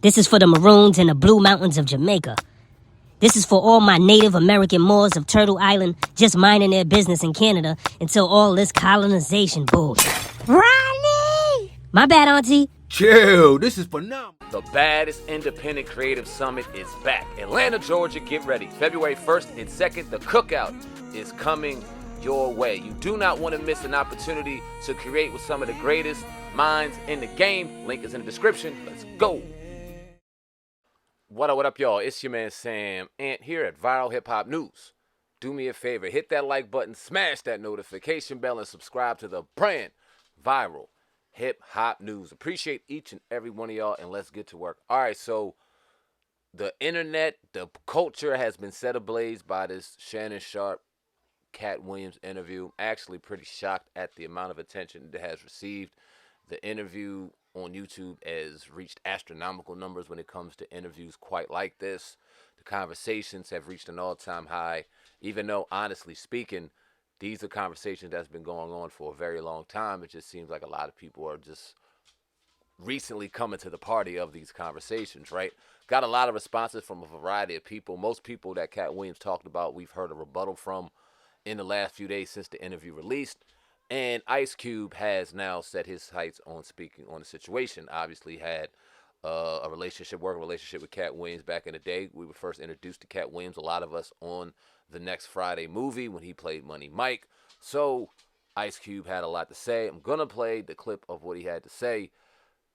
This is for the Maroons in the Blue Mountains of Jamaica. This is for all my Native American Moors of Turtle Island just minding their business in Canada until all this colonization bullshit. Ronnie! My bad, Auntie. Chill, this is phenomenal. The baddest independent creative summit is back. Atlanta, Georgia, get ready. February 1st and 2nd, the cookout is coming your way. You do not want to miss an opportunity to create with some of the greatest minds in the game. Link is in the description. Let's go. What up, y'all? It's your man Sam Ant here at Viral Hip Hop News. Do me a favor, hit that like button, smash that notification bell, and subscribe to the brand Viral Hip Hop News. Appreciate each and every one of y'all, and let's get to work. All right, so the internet, the culture has been set ablaze by this Shannon Sharpe, Katt Williams interview. I'm actually pretty shocked at the amount of attention it has received. The interview on YouTube has reached astronomical numbers when it comes to interviews quite like this. The conversations have reached an all-time high, even though, honestly speaking, these are conversations that's been going on for a very long time. It just seems like a lot of people are just recently coming to the party of these conversations, right? Got a lot of responses from a variety of people. Most people that Katt Williams talked about, we've heard a rebuttal from in the last few days since the interview released. And Ice Cube has now set his sights on speaking on the situation. Obviously had a working relationship with Katt Williams back in the day. We were first introduced to Katt Williams, a lot of us, on the Next Friday movie when he played Money Mike. So Ice Cube had a lot to say. I'm going to play the clip of what he had to say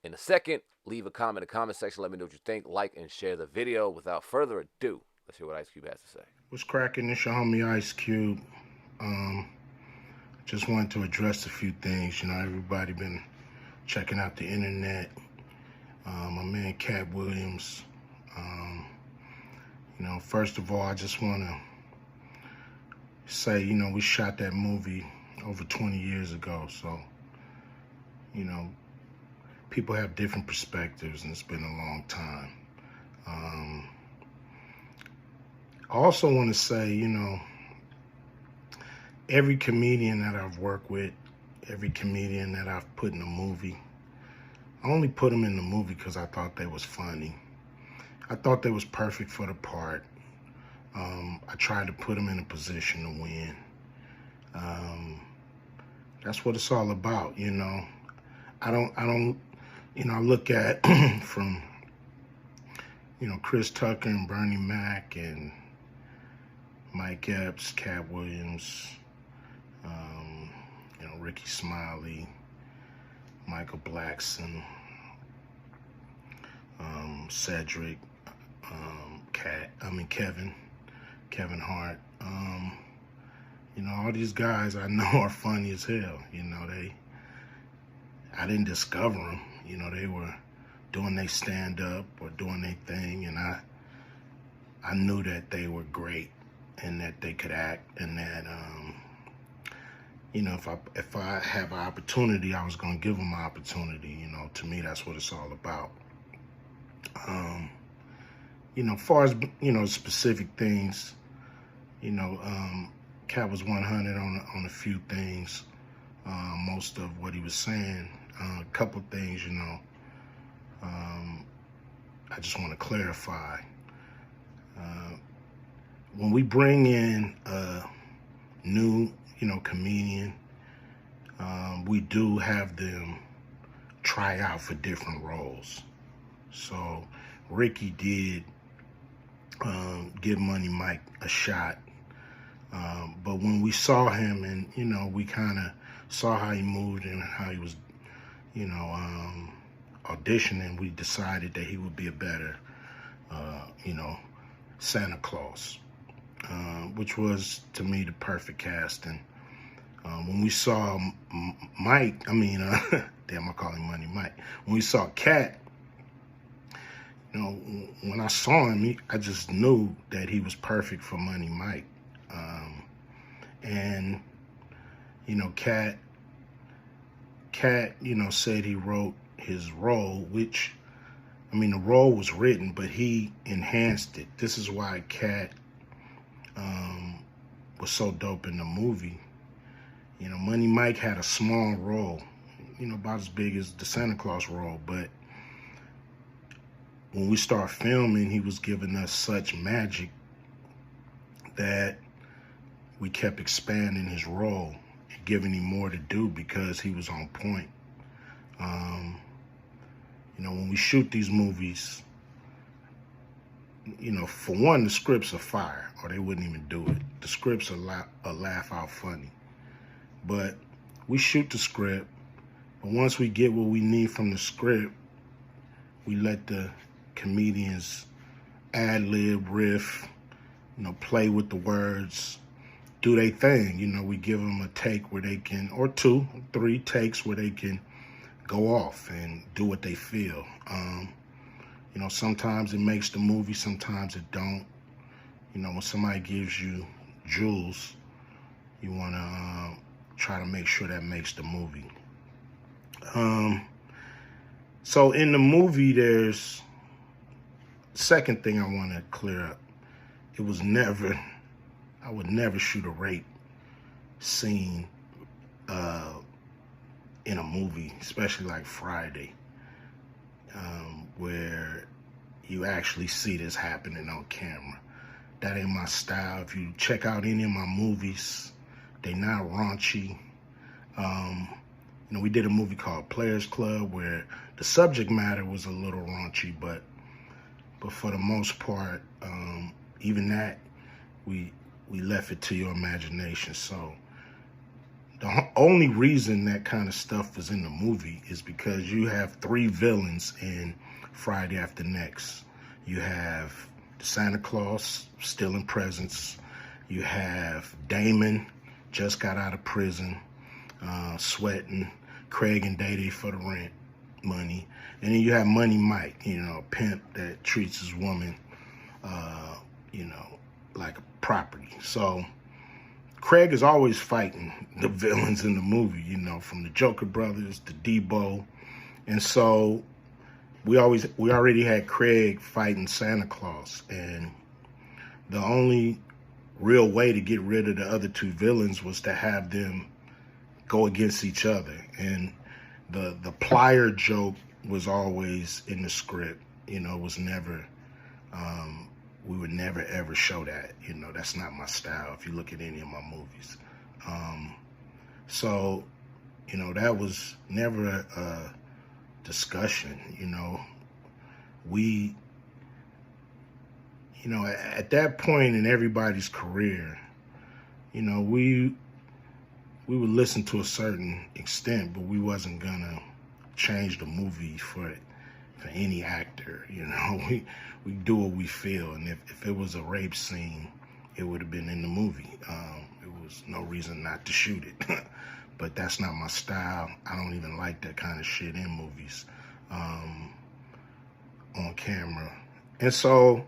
in a second. Leave a comment in the comment section. Let me know what you think. Like and share the video. Without further ado, let's hear what Ice Cube has to say. What's cracking? It's your homie Ice Cube. Just wanted to address a few things. You know, everybody been checking out the internet. My man Katt Williams. You know, first of all, I just want to say, you know, we shot that movie over 20 years ago. So, you know, people have different perspectives, and it's been a long time. I also want to say, you know, every comedian that I've worked with, every comedian that I've put in a movie, I only put them in the movie because I thought they was funny. I thought they was perfect for the part. I tried to put them in a position to win. That's what it's all about, you know. I don't, you know, I look at from, you know, Chris Tucker and Bernie Mac and Mike Epps, Katt Williams, you know, Ricky Smiley, Michael Blackson, Cedric, Kevin Hart. You know, all these guys I know are funny as hell. You know, I didn't discover them. You know, they were doing their stand-up or doing their thing, and I knew that they were great and that they could act, and that you know, if I have an opportunity, I was gonna give them an opportunity. You know, to me, that's what it's all about. You know, as far as, you know, specific things, you know, Katt was 100 on a few things. Most of what he was saying, a couple things, you know, I just want to clarify. When we bring in a new, you know, comedian, we do have them try out for different roles. So Ricky did give Money Mike a shot, but when we saw him and, you know, we kind of saw how he moved and how he was, you know, auditioning, we decided that he would be a better, you know, Santa Claus, which was, to me, the perfect casting. When we saw Mike, damn, I call him Money Mike. When we saw Katt, you know, when I saw him, I just knew that he was perfect for Money Mike. And, you know, Katt, you know, said he wrote his role, which, I mean, the role was written, but he enhanced it. This is why Katt was so dope in the movie. You know, Money Mike had a small role, you know, about as big as the Santa Claus role, but when we start filming, he was giving us such magic that we kept expanding his role and giving him more to do because he was on point. When we shoot these movies, for one, the scripts are fire, or they wouldn't even do it. The scripts are laugh out funny. But we shoot the script, but once we get what we need from the script, we let the comedians ad-lib, riff, play with the words, do their thing. We give them a take where they can, or 2, 3 takes where they can go off and do what they feel. Sometimes it makes the movie, sometimes it don't. When somebody gives you jewels, you want to try to make sure that makes the movie. So in the movie, there's second thing I want to clear up. I would never shoot a rape scene in a movie, especially like Friday, where you actually see this happening on camera. That ain't my style. If you check out any of my movies, they not raunchy. We did a movie called Players Club where the subject matter was a little raunchy, but for the most part, even that, we left it to your imagination. So the only reason that kind of stuff was in the movie is because you have 3 villains in Friday After Next. You have Santa Claus stealing presents. You have Damon, just got out of prison, sweating. Craig and Day for the rent money. And then you have Money Mike, a pimp that treats his woman, like a property. So Craig is always fighting the villains in the movie, from the Joker brothers to Debo. And so we already had Craig fighting Santa Claus. And the only real way to get rid of the other 2 villains was to have them go against each other. And the plier joke was always in the script. It was never, we would never ever show that. That's not my style if you look at any of my movies. So, that was never a discussion. We, at that point in everybody's career, we would listen to a certain extent, but we wasn't gonna change the movie for any actor. We do what we feel, and if it was a rape scene, it would have been in the movie. There was no reason not to shoot it. But that's not my style. I don't even like that kind of shit in movies, on camera. And so,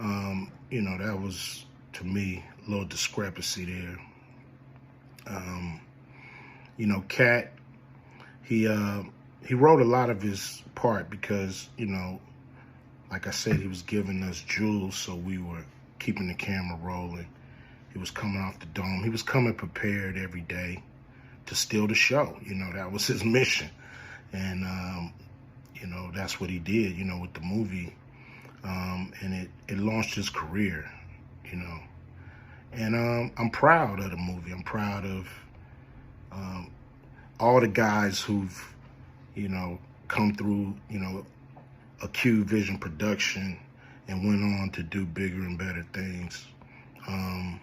that was, to me, a little discrepancy there. Katt, he wrote a lot of his part because, like I said, he was giving us jewels, so we were keeping the camera rolling. He was coming off the dome. He was coming prepared every day to steal the show. That was his mission. And, that's what he did, with the movie. And it launched his career, And I'm proud of the movie. I'm proud of all the guys who've, come through, a Q Vision production and went on to do bigger and better things. And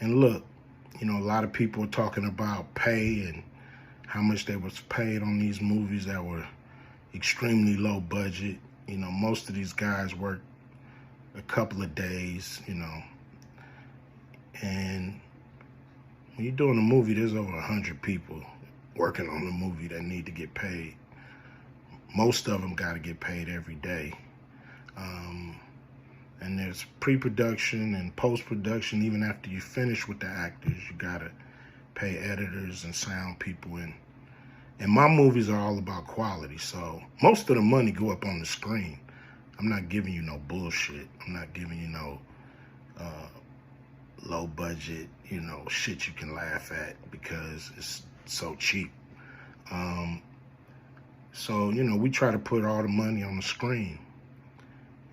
look, a lot of people are talking about pay and how much they was paid on these movies that were extremely low budget. Most of these guys work a couple of days, and when you're doing a movie, there's over 100 people working on the movie that need to get paid. Most of them got to get paid every day. And there's pre-production and post-production. Even after you finish with the actors, you got to pay editors and sound people. And my movies are all about quality, so most of the money go up on the screen. I'm not giving you no bullshit. I'm not giving you no low budget, shit you can laugh at because it's so cheap. So, we try to put all the money on the screen.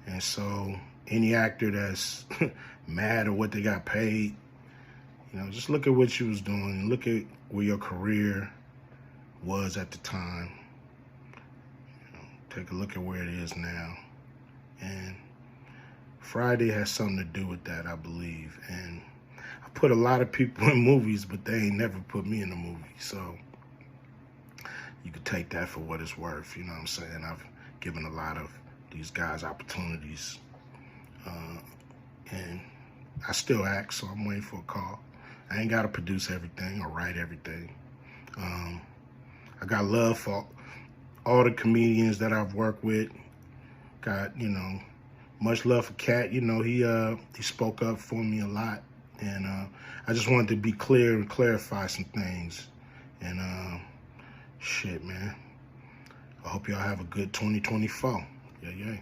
And so any actor that's mad at what they got paid, you know, just look at what you was doing. Look at where your career was at the time. You know, take a look at where it is now. And Friday has something to do with that, I believe. And I put a lot of people in movies, but they ain't never put me in a movie. So you could take that for what it's worth. You know what I'm saying? I've given a lot of these guys opportunities. And I still act, so I'm waiting for a call. I ain't got to produce everything or write everything. I got love for all the comedians that I've worked with. Got, you know, much love for Katt. You know, he spoke up for me a lot. And I just wanted to be clear and clarify some things. And shit, man. I hope y'all have a good 2024. Yeah.